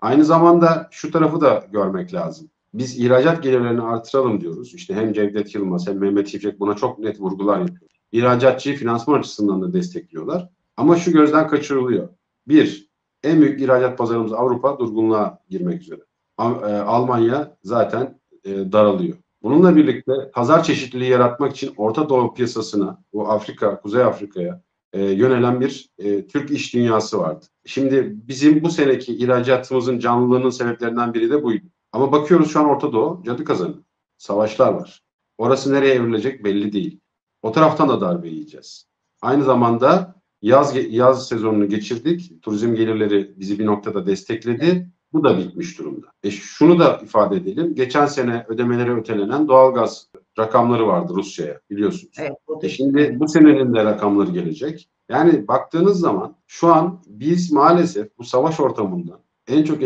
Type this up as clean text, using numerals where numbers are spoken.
Aynı zamanda şu tarafı da görmek lazım. Biz ihracat gelirlerini artıralım diyoruz. İşte hem Cevdet Yılmaz hem Mehmet Şimşek buna çok net vurgular yapıyor. İhracatçıyı finansman açısından da destekliyorlar. Ama şu gözden kaçırılıyor. Bir, en büyük ihracat pazarımız Avrupa durgunluğa girmek üzere. Almanya zaten daralıyor. Bununla birlikte pazar çeşitliliği yaratmak için Orta Doğu piyasasına, bu Afrika, Kuzey Afrika'ya yönelen bir Türk iş dünyası vardı. Şimdi bizim bu seneki ihracatımızın canlılığının sebeplerinden biri de buydu. Ama bakıyoruz şu an Orta Doğu cadı kazanıyor. Savaşlar var. Orası nereye evrilecek belli değil. O taraftan da darbe yiyeceğiz. Aynı zamanda yaz sezonunu geçirdik. Turizm gelirleri bizi bir noktada destekledi. Bu da bitmiş durumda. Şunu da ifade edelim. Geçen sene ödemeleri ötelenen doğalgaz rakamları vardı Rusya'ya biliyorsunuz. Evet, şimdi bu senenin de rakamları gelecek. Yani baktığınız zaman şu an biz maalesef bu savaş ortamında en çok